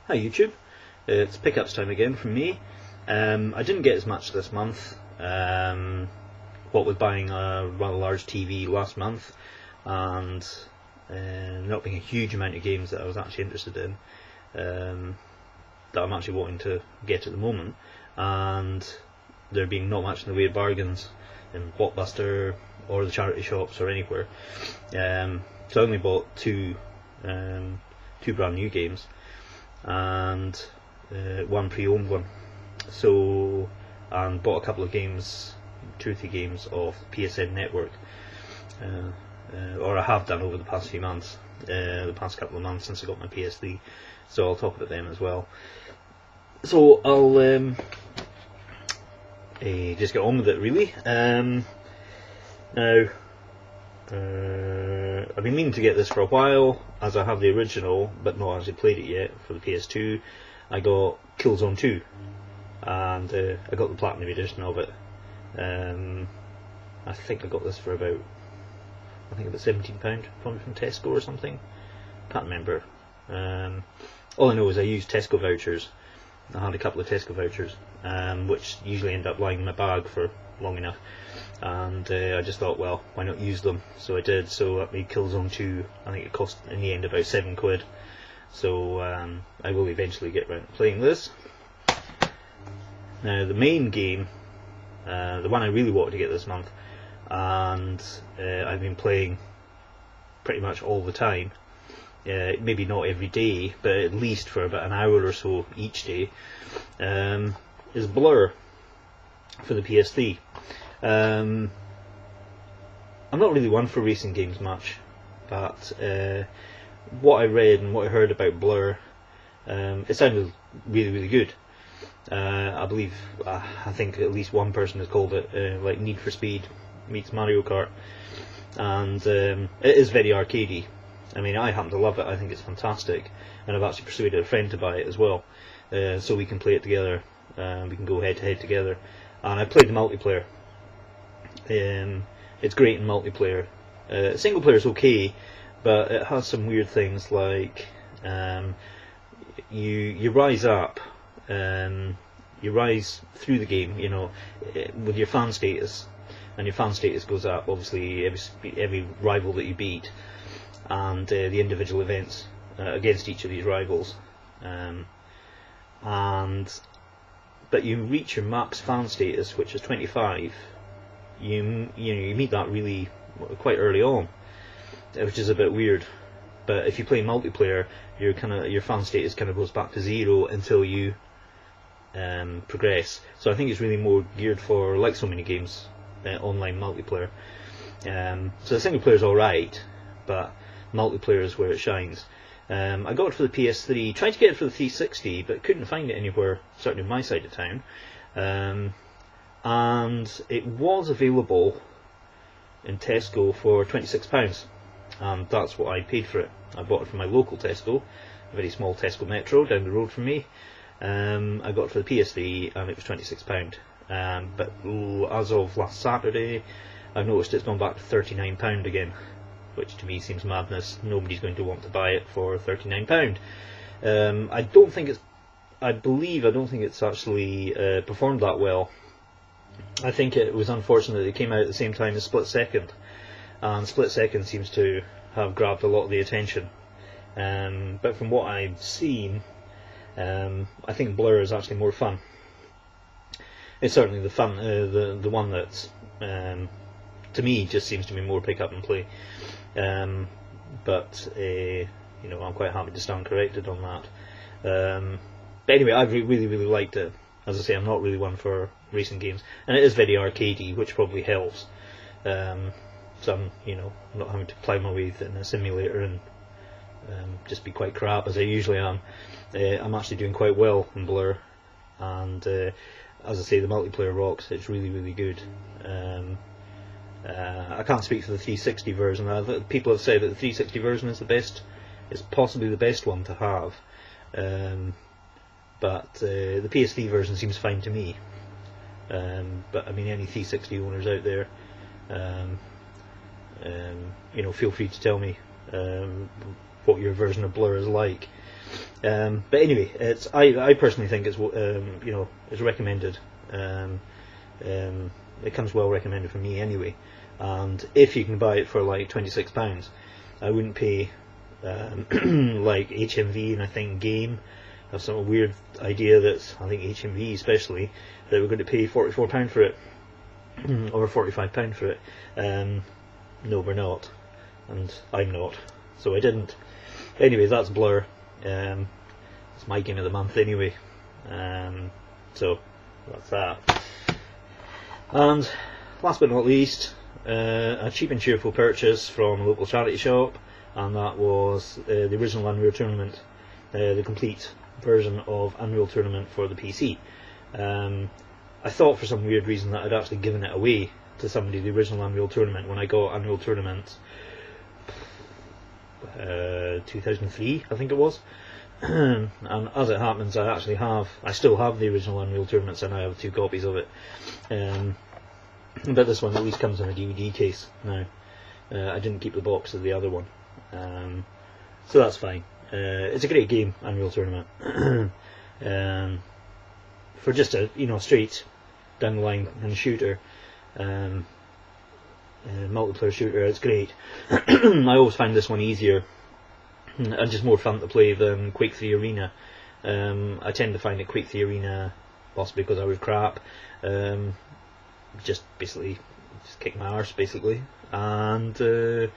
Hi YouTube, it's pickups time again from me. I didn't get as much this month, what with buying a rather large TV last month and not being a huge amount of games that I was actually interested in, that I'm actually wanting to get at the moment, and there being not much in the way of bargains in Blockbuster or the charity shops or anywhere. So I only bought two brand new games and one pre-owned one. So, and bought a couple of games, 2 or 3 games of PSN Network, or I have done over the past few months, the past couple of months since I got my PS3. So I'll talk about them as well. So I'll just get on with it really. Now, I've been meaning to get this for a while, as I have the original, but not actually played it yet for the PS2. I got Killzone 2, and I got the Platinum Edition of it. I think I got this for about £17, probably from Tesco or something. Can't remember. All I know is I used Tesco vouchers. I had a couple of Tesco vouchers, which usually end up lying in my bag for long enough, and I just thought, well, why not use them? So I did. So that made Killzone 2, I think it cost in the end about £7. So I will eventually get around to playing this. Now the main game, the one I really wanted to get this month, and I've been playing pretty much all the time, maybe not every day, but at least for about an hour or so each day, is Blur for the PS3. I'm not really one for racing games much, but what I read and what I heard about Blur, it sounded really good. I think at least one person has called it like Need for Speed meets Mario Kart, and it is very arcadey. I mean, I happen to love it. I think it's fantastic, and I've actually persuaded a friend to buy it as well, so we can play it together. We can go head to head together, and I played the multiplayer. It's great in multiplayer. Single player is okay, but it has some weird things like you rise up, you rise through the game, you know, with your fan status, and your fan status goes up obviously every rival that you beat, and the individual events against each of these rivals, but you reach your max fan status, which is 25. You meet that really quite early on, which is a bit weird. But if you play multiplayer, your fan status kind of goes back to 0 until you progress. So I think it's really more geared for, like so many games, online multiplayer. So the single player is alright, but multiplayer is where it shines. I got it for the PS3, tried to get it for the 360, but couldn't find it anywhere, certainly in my side of town. And it was available in Tesco for £26, and that's what I paid for it. I bought it from my local Tesco, a very small Tesco Metro down the road from me. I got it for the PS3 and it was £26. But as of last Saturday, I've noticed it's gone back to £39 again, which to me seems madness. Nobody's going to want to buy it for £39. I don't think it's actually performed that well. I think it was unfortunate that it came out at the same time as Split Second, and Split Second seems to have grabbed a lot of the attention. But from what I've seen, I think Blur is actually more fun. It's certainly the one that to me just seems to be more pick up and play. But you know, I'm quite happy to stand corrected on that. But anyway, I really liked it. As I say, I'm not really one for racing games, and it is very arcadey, which probably helps. So I'm, not having to plough my way in a simulator and just be quite crap as I usually am. I'm actually doing quite well in Blur, and as I say, the multiplayer rocks. It's really good. I can't speak for the 360 version. People have said that the 360 version is the best. It's possibly the best one to have. But the PS3 version seems fine to me. But I mean, any 360 owners out there, feel free to tell me what your version of Blur is like. But anyway, I personally think it's it's recommended. It comes well recommended for me anyway. And if you can buy it for like £26, I wouldn't pay like HMV and I think Game have some weird idea that I think HMV especially that we're going to pay £44 for it or £45 for it. No, we're not, and I'm not, so I didn't. Anyway, that's Blur. It's my game of the month anyway. So that's that. And last but not least, a cheap and cheerful purchase from a local charity shop, and that was the original Unreal Tournament, the complete version of Unreal Tournament for the PC. I thought for some weird reason that I'd actually given it away to somebody, the original Unreal Tournament, when I got Unreal Tournament 2003, I think it was. And as it happens, I still have the original Unreal Tournaments, and I have 2 copies of it. But this one at least comes in a DVD case now. I didn't keep the box of the other one, so that's fine. It's a great game, Unreal Tournament. For just a straight down the line and shooter, multiplayer shooter, it's great. I always find this one easier and just more fun to play than Quake 3 Arena. I tend to find that Quake 3 Arena, possibly because I was crap, just kick my arse basically, and I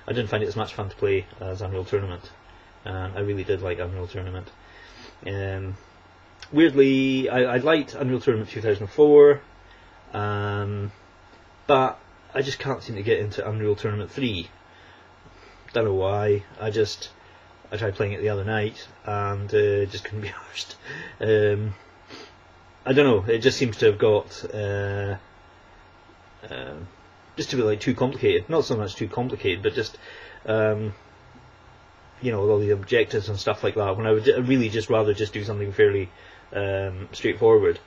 didn't find it as much fun to play as Unreal Tournament. I really did like Unreal Tournament. Weirdly, I liked Unreal Tournament 2004, but I just can't seem to get into Unreal Tournament 3. Don't know why. I tried playing it the other night and just couldn't be arsed. I don't know. It just seems to have got just a bit like too complicated. Not so much too complicated, but just with all the objectives and stuff like that. When I would really just rather just do something fairly straightforward,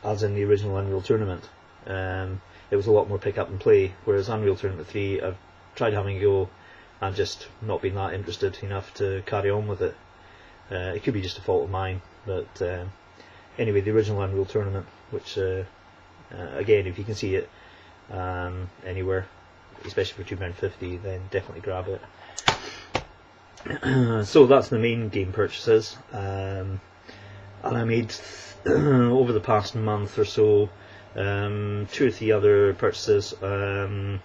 as in the original Unreal Tournament. It was a lot more pick up and play, whereas Unreal Tournament 3, I've tried having a go and just not been that interested enough to carry on with it. It could be just a fault of mine, but anyway, the original Unreal Tournament, which again, if you can see it anywhere, especially for £2.50, then definitely grab it. So that's the main game purchases, and I made over the past month or so 2 or 3 other purchases on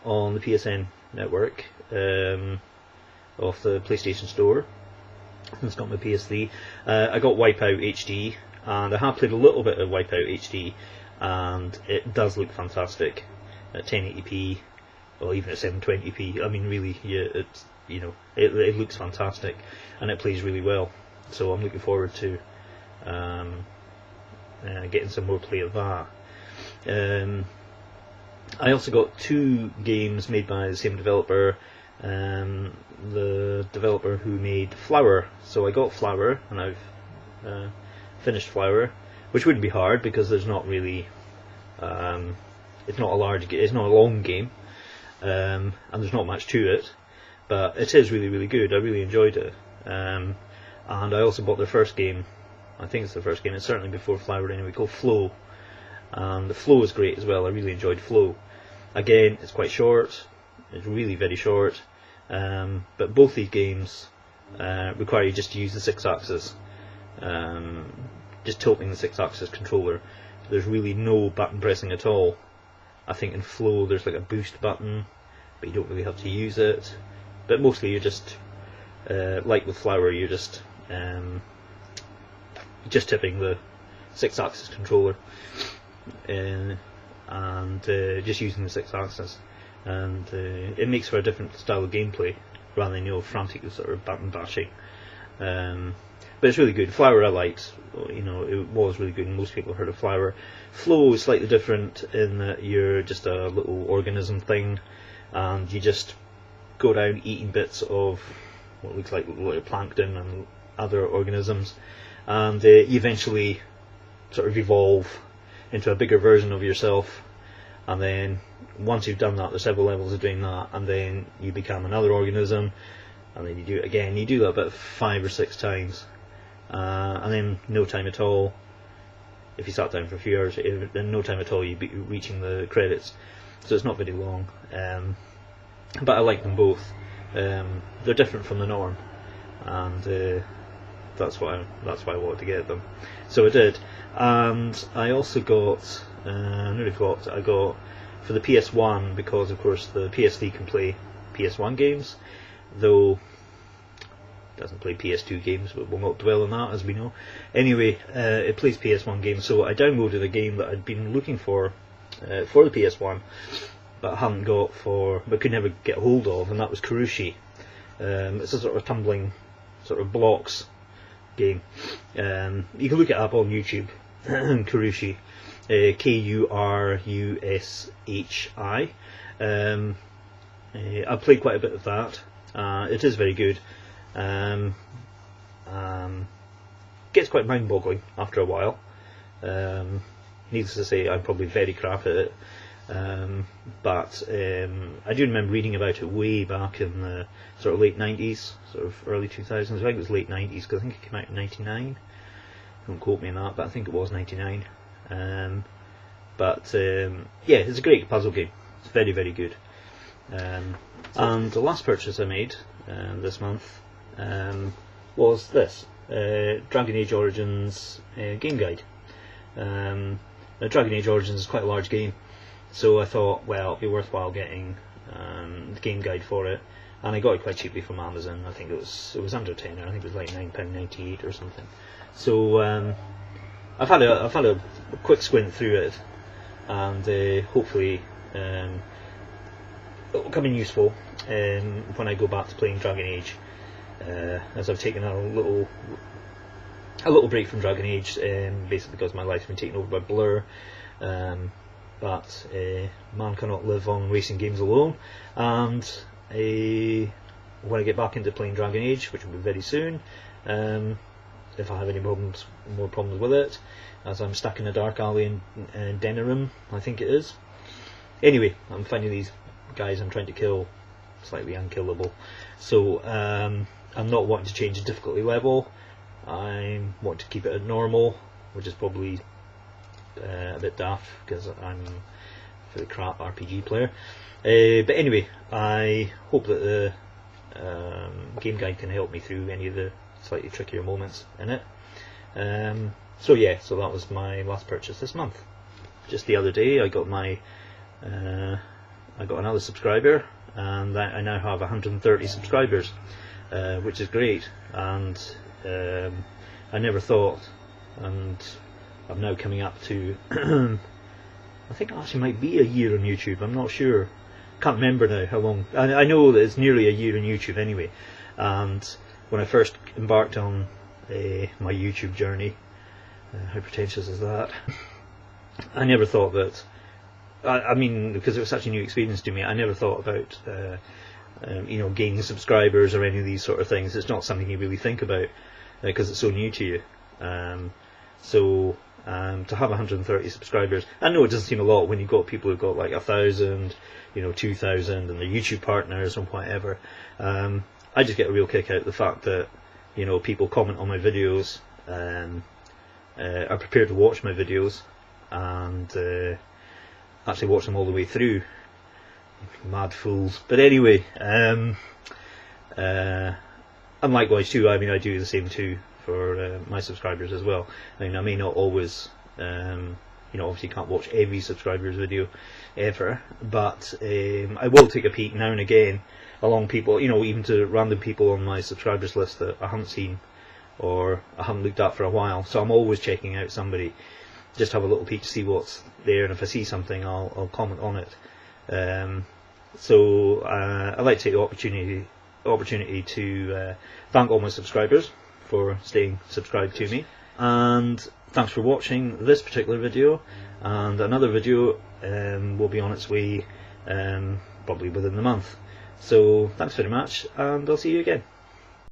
the PSN network of the PlayStation Store. It's got my PS3. I got Wipeout HD, and I have played a little bit of Wipeout HD, and it does look fantastic at 1080p, or even at 720p. I mean, really, yeah, it looks fantastic, and it plays really well. So I'm looking forward to getting some more play of that. I also got 2 games made by the same developer, the developer who made Flower. So I got Flower, and I've finished Flower, which wouldn't be hard because there's not really, it's not a long game, and there's not much to it, but it is really, really good. I really enjoyed it, and I also bought their first game. I think it's the first game. It's certainly before Flower anyway, called Flow. And the Flow is great as well. I really enjoyed Flow. Again, it's quite short. It's really very short. But both these games require you just to use the 6-axis, just tilting the 6-axis controller. There's really no button pressing at all. I think in Flow there's like a boost button, but you don't really have to use it. But mostly you're just, like with Flower, you're just tipping the 6-axis controller and just using the 6-axis, and it makes for a different style of gameplay rather than frantic sort of button bashing. But it's really good. Flower I liked, it was really good, and most people have heard of Flower. Flow is slightly different in that you're just a little organism thing, and you just go down eating bits of what looks like little plankton and other organisms, and you eventually sort of evolve into a bigger version of yourself, and then once you've done that, there's several levels of doing that, and then you become another organism, and then you do it again. You do that about 5 or 6 times, and then no time at all. If you sat down for a few hours, in no time at all you'd be reaching the credits. So it's not very long, but I like them both. They're different from the norm, and that's why I wanted to get them. So I did, and I also got. I got for the PS1, because of course the PS3 can play PS1 games, though it doesn't play PS2 games, but we'll not dwell on that, as we know. Anyway, it plays PS1 games, so I downloaded a game that I'd been looking for the PS1, but hadn't got but could never get hold of, and that was Kurushi. It's a sort of tumbling, sort of blocks game. You can look it up on YouTube. Kurushi. Kurushi. I've played quite a bit of that. It is very good. Gets quite mind-boggling after a while. Needless to say, I'm probably very crap at it. But I do remember reading about it way back in the sort of late 90s, sort of early 2000s. I think it was late 90s, because I think it came out in 99. Don't quote me on that, but I think it was 99. Yeah, it's a great puzzle game. It's very, very good. And the last purchase I made this month was this Dragon Age Origins game guide. Dragon Age Origins is quite a large game, so I thought, well, it'd be worthwhile getting the game guide for it, and I got it quite cheaply from Amazon. I think it was under £10. I think it was like £9.98 or something. So I've had a quick squint through it, and hopefully it will come in useful when I go back to playing Dragon Age, as I've taken a little break from Dragon Age, basically because my life's been taken over by Blur. But man cannot live on racing games alone, and when I get back into playing Dragon Age, which will be very soon, if I have any more problems with it, as I'm stuck in a dark alley in Denerim, I think it is. Anyway, I'm finding these guys I'm trying to kill slightly unkillable, so I'm not wanting to change the difficulty level. I want to keep it at normal, which is probably a bit daft because I'm a very crap RPG player. But anyway, I hope that the game guide can help me through any of the slightly trickier moments in it. So yeah, so that was my last purchase this month. Just the other day, I got another subscriber, and I now have 130 subscribers, which is great. And I never thought, and I'm now coming up to I think it actually might be a year on YouTube, I'm not sure, can't remember now how long. I know that it's nearly a year on YouTube anyway. And when I first embarked on my YouTube journey, how pretentious is that, I never thought that, I mean, because it was such a new experience to me, I never thought about gaining subscribers or any of these sort of things. It's not something you really think about because it's so new to you. So to have 130 subscribers, I know it doesn't seem a lot when you've got people who've got like 1,000, 2,000, and they're YouTube partners and whatever. I just get a real kick out of the fact that people comment on my videos, are prepared to watch my videos, and actually watch them all the way through. Mad fools. But anyway, and likewise too, I mean, I do the same too for my subscribers as well. I mean, I may not always, obviously can't watch every subscriber's video ever, but I will take a peek now and again along people, even to random people on my subscribers list that I haven't seen or I haven't looked at for a while. So I'm always checking out somebody, just have a little peek to see what's there, and if I see something, I'll comment on it. So I'd like to take the opportunity to thank all my subscribers for staying subscribed to me, and thanks for watching this particular video. And another video will be on its way probably within the month. So thanks very much, and I'll see you again.